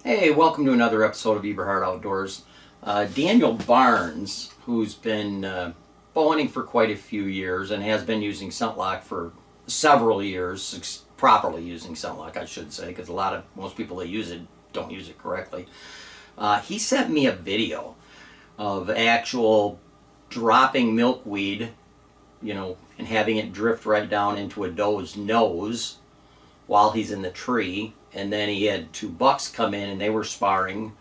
Hey, welcome to another episode of Eberhart Outdoors. Daniel Barnes, who's been bow hunting for quite a few years and has been using ScentLok for several years, properly using ScentLok, I should say, because most people that use it don't use it correctly. He sent me a video of actual dropping milkweed, and having it drift right down into a doe's nose while he's in the tree. And then he had two bucks come in and they were sparring,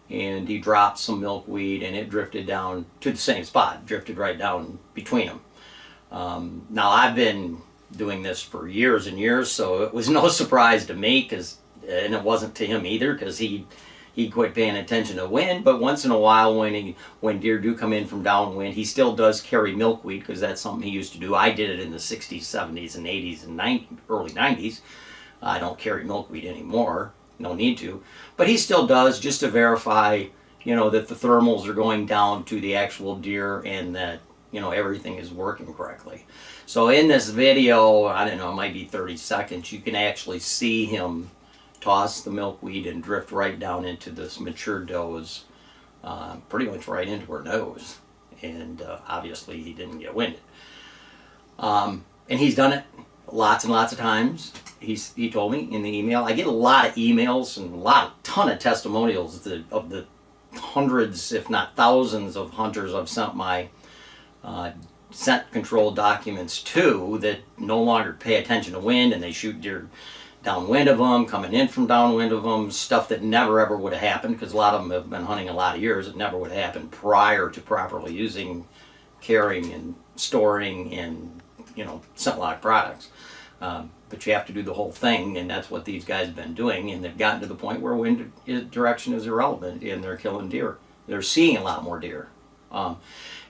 and he dropped some milkweed and it drifted down to the same spot, drifted right down between them. Now I've been doing this for years and years, so it was no surprise to me, and it wasn't to him either, because he quit paying attention to wind. But once in a while, when deer do come in from downwind, he still does carry milkweed, because that's something he used to do. I did it in the 60s, 70s, and 80s, and early 90s. I don't carry milkweed anymore, no need to, but he still does, just to verify, that the thermals are going down to the actual deer, and that, everything is working correctly. So in this video, I don't know, it might be 30 seconds, you can actually see him toss the milkweed and drift right down into this mature doe's, pretty much right into her nose. And obviously he didn't get winded. And he's done it lots and lots of times. He told me in the email. I get a lot of emails and ton of testimonials of the hundreds, if not thousands, of hunters I've sent my scent control documents to, that no longer pay attention to wind, and they shoot deer downwind of them, coming in from downwind of them, stuff that never ever would have happened, because a lot of them have been hunting a lot of years. It never would have happened prior to properly using, carrying, and storing, and ScentLok products. But you have to do the whole thing, and that's what these guys have been doing, and they've gotten to the point where wind direction is irrelevant, and they're killing deer. They're seeing a lot more deer.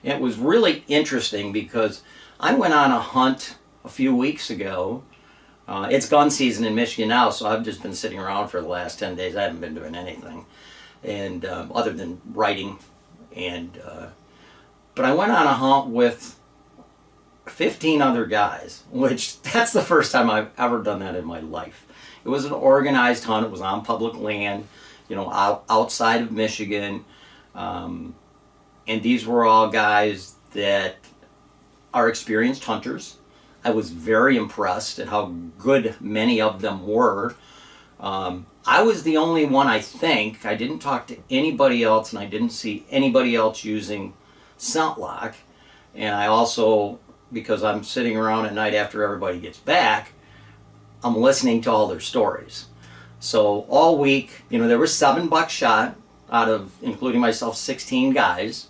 It was really interesting, because I went on a hunt a few weeks ago. It's gun season in Michigan now, so I've just been sitting around for the last 10 days. I haven't been doing anything, and other than writing. But I went on a hunt with 15 other guys, which that's the first time I've ever done that in my life. It was an organized hunt. It was on public land, outside of Michigan. And these were all guys that are experienced hunters. I was very impressed at how good many of them were. I was the only one, I think. I didn't talk to anybody else, and I didn't see anybody else using ScentLok. And I also, because I'm sitting around at night after everybody gets back, I'm listening to all their stories. So all week, there were 7 bucks shot out of, including myself, 16 guys.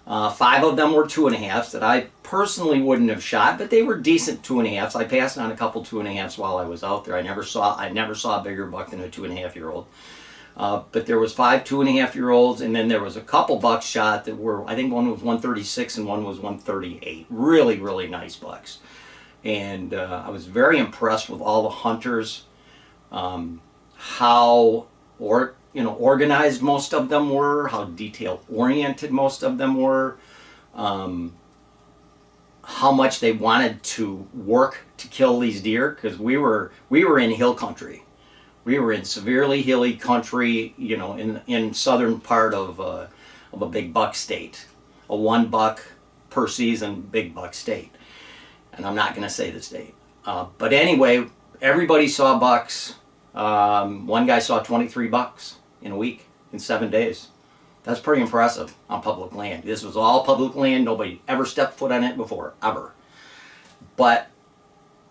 5 of them were 2.5s that I personally wouldn't have shot, but they were decent 2.5s. I passed on a couple 2.5s while I was out there. I never saw a bigger buck than a 2.5-year-old. But there was 5 2.5-year-olds, and then there was a couple bucks shot that were, I think one was 136 and one was 138. Really, really nice bucks. And I was very impressed with all the hunters, how organized most of them were, how detail-oriented most of them were, how much they wanted to work to kill these deer, because we were in hill country. We were in severely hilly country, in southern part of a big buck state, a 1 buck per season big buck state. And I'm not going to say the state. But anyway, everybody saw bucks. One guy saw 23 bucks in a week, in 7 days. That's pretty impressive on public land. This was all public land. Nobody ever stepped foot on it before, ever. But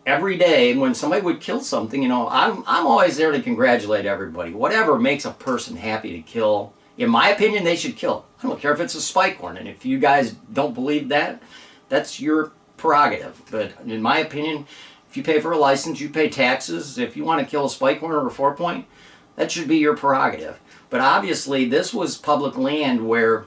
every day when somebody would kill something, I'm always there to congratulate everybody. Whatever makes a person happy to kill, in my opinion, they should kill. I don't care if it's a spike horn, and if you guys don't believe that, that's your prerogative. But in my opinion, if you pay for a license, you pay taxes. If you want to kill a spike horn or a 4-point, that should be your prerogative. But obviously this was public land where,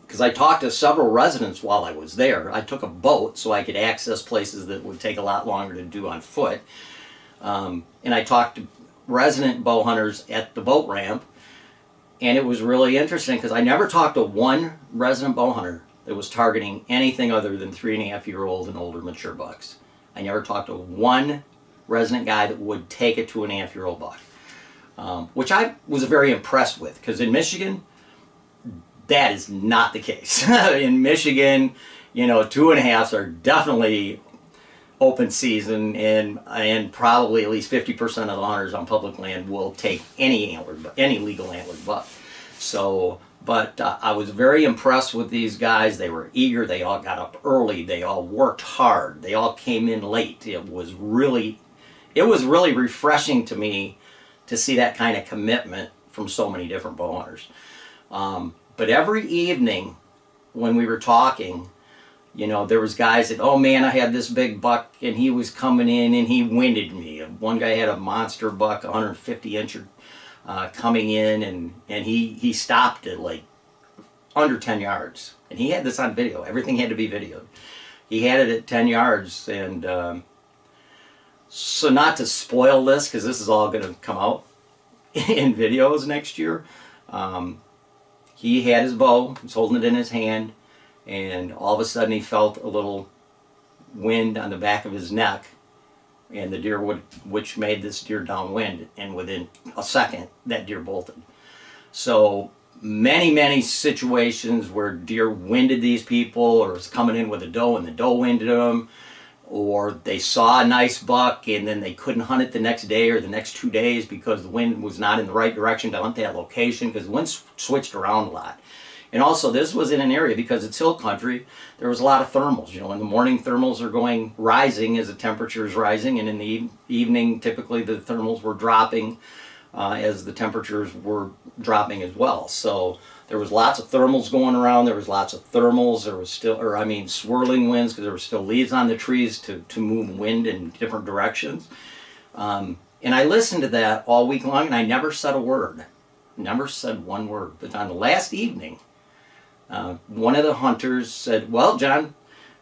because I talked to several residents while I was there. I took a boat so I could access places that would take a lot longer to do on foot. And I talked to resident bow hunters at the boat ramp. And it was really interesting, because I never talked to one resident bow hunter that was targeting anything other than 3.5-year-old and older mature bucks. I never talked to one resident guy that would take a 2.5-year-old buck. which I was very impressed with, because in Michigan, that is not the case. In Michigan, you know, 2.5s are definitely open season, and probably at least 50% of the hunters on public land will take any legal antlered buck. So, but I was very impressed with these guys. They were eager. They all got up early. They all worked hard. They all came in late. It was really refreshing to me to see that kind of commitment from so many different bow hunters. But every evening when we were talking, you know, there was guys that, oh man, I had this big buck and he was coming in and he winded me. One guy had a monster buck, 150-incher, coming in, and he stopped at like under 10 yards. And he had this on video. Everything had to be videoed. He had it at 10 yards. And so, not to spoil this, because this is all going to come out in videos next year, he had his bow, he was holding it in his hand, and all of a sudden he felt a little wind on the back of his neck, and the deer which made this deer downwind, and within a second that deer bolted. So many situations where deer winded these people, or was coming in with a doe and the doe winded them, or they saw a nice buck and then they couldn't hunt it the next day or the next 2 days because the wind was not in the right direction to hunt that location, because the wind switched around a lot. And also, this was in an area, because it's hill country, there was a lot of thermals. You know, in the morning, thermals are rising as the temperature is rising, and in the evening, typically the thermals were dropping as the temperatures were dropping as well. So there was lots of thermals going around. There was lots of thermals. There was still, swirling winds, because there were still leaves on the trees to move wind in different directions. And I listened to that all week long, and I never said a word. Never said one word. But on the last evening, one of the hunters said, well, John,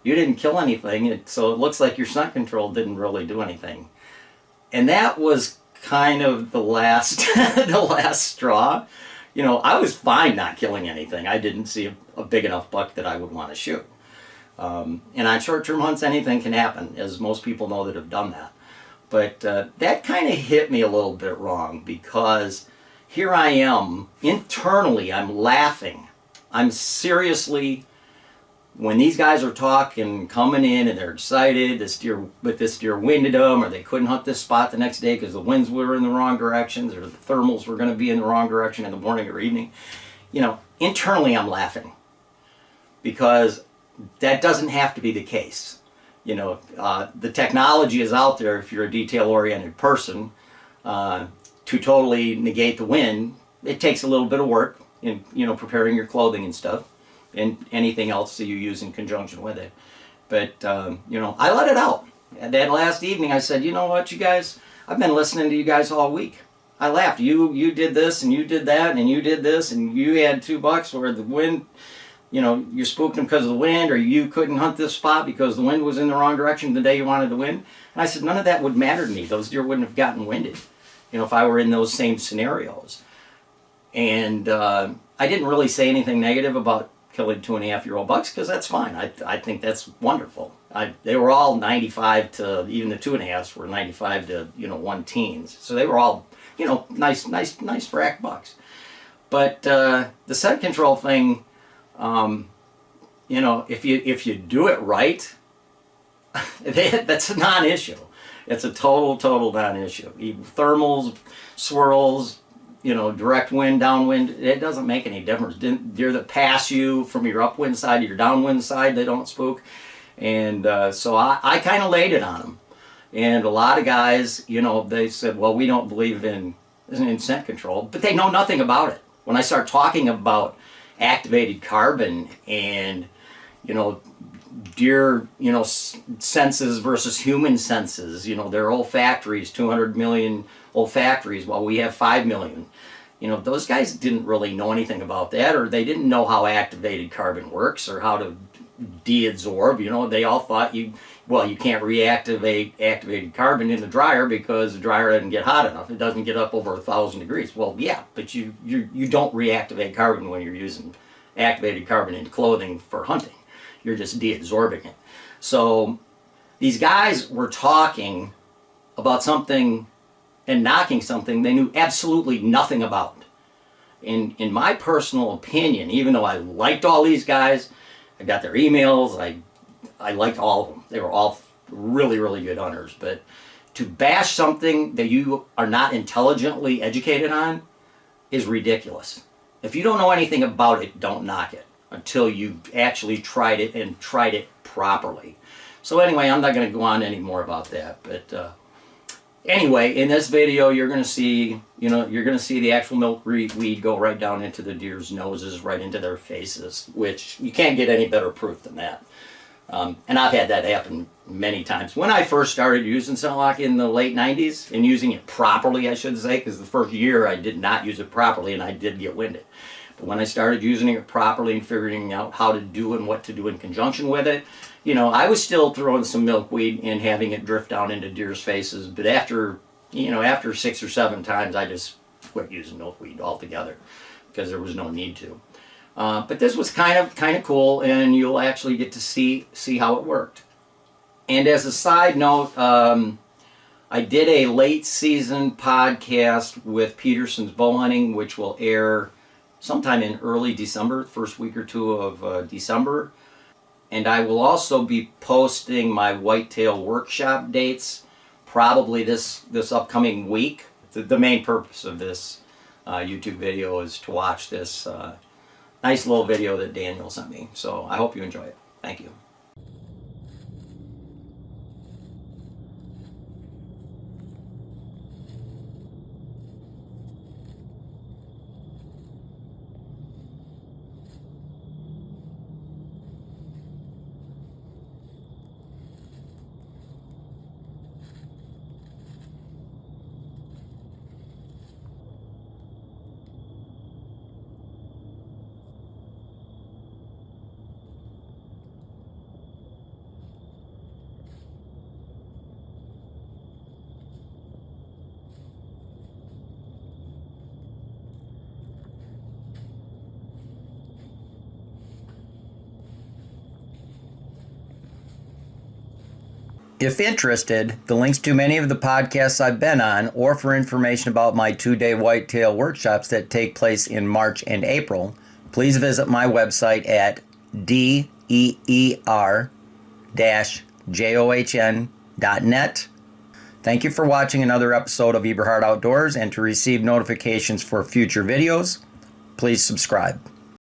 you didn't kill anything, so it looks like your scent control didn't really do anything. And that was kind of the last the last straw. You know, I was fine not killing anything. I didn't see a big enough buck that I would want to shoot. And on short-term hunts, anything can happen, as most people know that have done that. But that kind of hit me a little bit wrong, because here I am, internally, I'm laughing. I'm seriously, when these guys are talking, coming in, and they're excited, this deer winded them, or they couldn't hunt this spot the next day because the winds were in the wrong directions, or the thermals were going to be in the wrong direction in the morning or evening. You know, internally I'm laughing, because that doesn't have to be the case. You know, the technology is out there, if you're a detail-oriented person, to totally negate the wind. It takes a little bit of work in, you know, preparing your clothing and stuff, and anything else that you use in conjunction with it. But, you know, I let it out. And that last evening I said, you know what, you guys, I've been listening to you guys all week. I laughed. You did this, and you did that, and you did this, and you had 2 bucks where the wind, you know, you spooked them because of the wind, or you couldn't hunt this spot because the wind was in the wrong direction the day you wanted to win. And I said, none of that would matter to me. Those deer wouldn't have gotten winded, you know, if I were in those same scenarios. And I didn't really say anything negative about killing 2.5-year-old bucks, because that's fine. I think that's wonderful. They were all 95 to, even the 2.5s were 95 to, you know, 1 teens. So they were all, you know, nice rack bucks. But the scent control thing, you know, if you do it right, that's a non-issue. It's a total non-issue. Thermals, swirls, you know, direct wind, downwind, it doesn't make any difference. Deer that pass you from your upwind side to your downwind side, they don't spook. And so I kind of laid it on them. And a lot of guys, you know, they said, well, we don't believe in scent control, but they know nothing about it. When I start talking about activated carbon and, you know, deer, you know, senses versus human senses, you know, they're olfactories, 200 million olfactories, while we have 5 million. You know, those guys didn't really know anything about that, or they didn't know how activated carbon works, or how to deabsorb. You know, they all thought you can't reactivate activated carbon in the dryer because the dryer doesn't get hot enough. It doesn't get up over 1,000 degrees. Well, yeah, but you don't reactivate carbon when you're using activated carbon in clothing for hunting. You're just deabsorbing it. So these guys were talking about something and knocking something they knew absolutely nothing about. In my personal opinion, even though I liked all these guys, I got their emails, I liked all of them. They were all really, really good hunters. But to bash something that you are not intelligently educated on is ridiculous. If you don't know anything about it, don't knock it until you've actually tried it and tried it properly. So anyway, I'm not going to go on any more about that. But anyway, in this video, you're going to see, you're going to see the actual milkweed go right down into the deer's noses, right into their faces, which you can't get any better proof than that. And I've had that happen many times. When I first started using ScentLok in the late 90s, and using it properly, I should say, because the first year I did not use it properly and I did get winded. But when I started using it properly and figuring out how to do and what to do in conjunction with it, I was still throwing some milkweed and having it drift down into deer's faces. But after 6 or 7 times, I just quit using milkweed altogether because there was no need to. But this was kind of cool, and you'll actually get to see how it worked. And as a side note, I did a late season podcast with Peterson's Bow Hunting, which will air sometime in early December, first week or two of December. And I will also be posting my whitetail workshop dates probably this upcoming week. The main purpose of this YouTube video is to watch this nice little video that Daniel sent me. So I hope you enjoy it. Thank you. If interested, the links to many of the podcasts I've been on, or for information about my 2-day whitetail workshops that take place in March and April, please visit my website at deer-john.net. Thank you for watching another episode of Eberhart Outdoors, and to receive notifications for future videos, please subscribe.